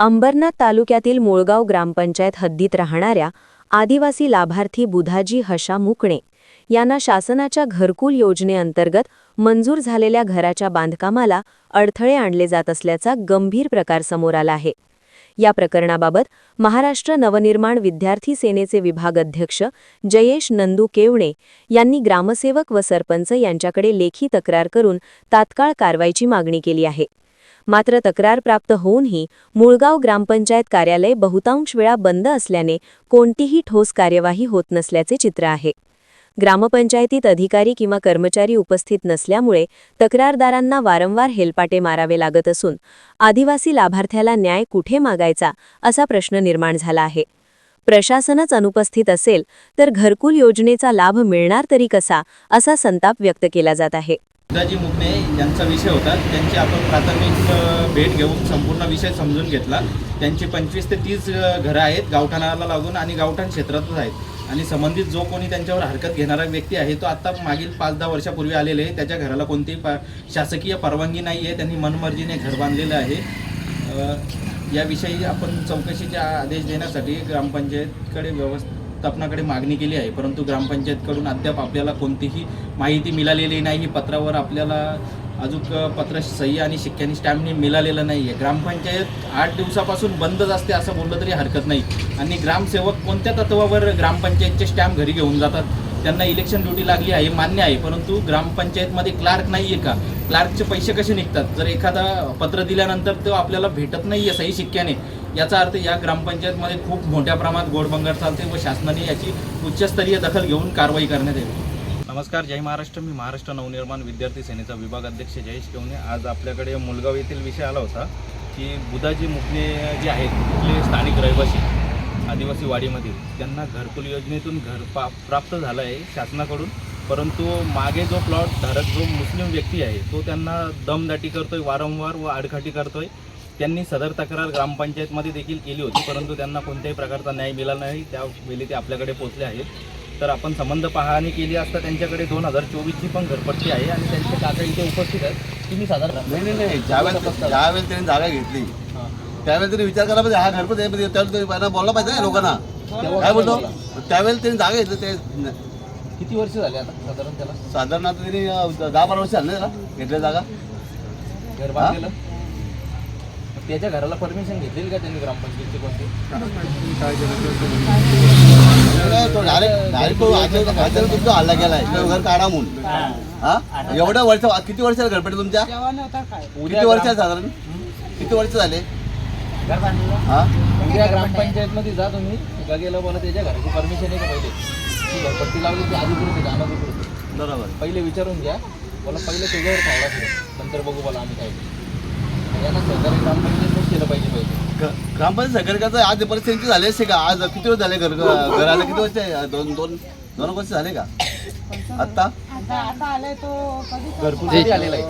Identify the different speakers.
Speaker 1: अंबरनाथ तालुक्यातील मुळगाव ग्रामपंचायत हद्दीत राहणाऱ्या आदिवासी लाभार्थी बुधाजी हशा मुकणे यांना शासनाच्या घरकुल योजनेअंतर्गत मंजूर झालेल्या घराच्या बांधकामाला अडथळे आणले जात असल्याचा गंभीर प्रकार समोर आला आहे। या प्रकरणाबाबत महाराष्ट्र नवनिर्माण विद्यार्थी सेनेचे विभाग अध्यक्ष जयेश नंदू केवणे यांनी ग्रामसेवक व सरपंच यांच्याकडे लेखी तक्रार करून तात्काळ कारवाईची मागणी केली आहे। मात्र तक्रार प्राप्त होऊनही मुळगाव ग्रामपंचायत कार्यालय बहुतांश वेळा बंद असल्याने कोणतीही ठोस कार्यवाही होत नसल्याचे चित्र आहे। ग्रामपंचायतीत अधिकारी किंवा कर्मचारी उपस्थित नसल्यामुळे तक्रारदारांना वारंवार हेलपाटे मारावे लागत असून आदिवासी लाभार्थ्याला न्याय कुठे मागायचा असा प्रश्न निर्माण झाला आहे। प्रशासनच अनुपस्थित असेल तर घरकुल योजनेचा लाभ मिळणार तरी कसा असा संताप व्यक्त केला जात आहे।
Speaker 2: बुधाजी मुकणे यांचा विषय होता, त्यांची आपण प्राथमिक भेट घेऊन संपूर्ण विषय समजून घेतला। त्यांची 25 ते 30 घरं आहेत गावठाणाला लागून आणि गावठाण क्षेत्रातच आहेत आणि संबंधित जो कोणी त्यांच्यावर हरकत घेणारा व्यक्ती आहे तो आता मागील 5-10 वर्षापूर्वी आलेले आहे। त्याच्या घराला कोणतीही शासकीय परवानगी नाही आहे, त्यांनी मनमर्जीने घर बांधलेलं आहे। याविषयी आपण चौकशीचे आदेश देण्यासाठी ग्रामपंचायतकडे व्यवस्थापनाकडे मागणी केली आहे, परंतु ग्रामपंचायतकडून अद्याप आपल्याला कोणतीही माहिती मिळालेली नाही। पत्रावर आपल्याला अजून पत्र सही आणि शिक्क्यानी स्टॅम्पनी मिळालेलं नाही आहे। ग्रामपंचायत 8 दिवसापासून बंदच असते असं बोललं तरी हरकत नाही आणि ग्रामसेवक कोणत्या तत्वावर ग्रामपंचायतचे स्टॅम्प घरी घेऊन जातात? त्यांना इलेक्शन ड्युटी लागली आहे मान्य आहे, परंतु ग्रामपंचायतमध्ये क्लार्क नाही आहे का? क्लार्कचे पैसे कसे निघतात? जर एखादा पत्र दिल्यानंतर तो आपल्याला भेटत नाही आहे सही शिक्क्याने, याचा अर्थ या ग्रामपंचायतमध्ये खूप मोठ्या प्रमाणात गोडबंगार चालते व शासनाने याची उच्चस्तरीय दखल घेऊन कारवाई करण्यात यावी। नमस्कार, जय महाराष्ट्र। मी महाराष्ट्र नवनिर्माण विद्यार्थी सेनेचा विभाग अध्यक्ष जयेश केवणे। आज आपल्याकडे मुळगाव येथील विषय आला होता की बुधाजी मुकणे जे आहेत तिथले स्थानिक रहिवासी आदिवासी वाडीमधील त्यांना घरकुल योजनेतून घर प्राप्त झालं आहे शासनाकडून, परंतु मागे जो प्लॉट धारक जो मुस्लिम व्यक्ती आहे तो त्यांना दमदाटी करतोय वारंवार व आडखाटी करतोय। त्यांनी सदर तक्रार ग्रामपंचायतमध्ये देखील केली होती, परंतु त्यांना कोणत्याही प्रकारचा न्याय मिळाला नाही। त्यावेळी ते आपल्याकडे पोहोचले आहेत। तर आपण संबंध पाहणी केली असता त्यांच्याकडे 2024ची पण घरपट्टी आहे आणि त्यांचे काका इथे उपस्थित आहेत। तुम्ही साधारण
Speaker 3: नाही ज्यावेळेस त्यांनी जागा घेतली त्यावेळेस त्यांनी विचार करायला पाहिजे, हा घरपट्टी आहे त्यावेळेस बोलला पाहिजे ना लोकांना। काय बोलतो त्यावेळेस त्यांनी जागा घेतली ते
Speaker 2: किती वर्ष झाले आता साधारण त्याला?
Speaker 3: साधारण आता त्यांनी 10-12 वर्ष झाले ना त्याला घेतल्या जागा
Speaker 2: घर बांधलेलं। त्याच्या घराला परमिशन घेतलेली का त्यांनी ग्रामपंचायतची कोणती?
Speaker 3: तुमचा हल्ला केलाय घर काढा म्हणून। हा एवढ्या वर्ष किती वर्ष घरपट्टी तुमच्या? किती वर्ष साधारण किती वर्ष झाले?
Speaker 2: हा ग्रामपंचायतमध्ये जा तुम्ही गेलं बोला त्याच्या घराची परमिशन आहे का? पहिले ती घरपट्टी लावली ती अधिकृत आहे अनधिकृत?
Speaker 3: बरोबर,
Speaker 2: पहिले विचारून घ्या बोला, पहिले त्याच्यावर थांबला नंतर बघू बोला आम्ही काय यांना सहकारी ग्रामपंचायतच केलं पाहिजे। पहिले
Speaker 3: ग्रामपंचायत सहकार्याचं आज परिस्थिती झाली असते का? आज किती वर्ष झाले घराला किती वर्ष? दोन वर्ष झाले का? आता
Speaker 2: घरकुल आलेला आहे।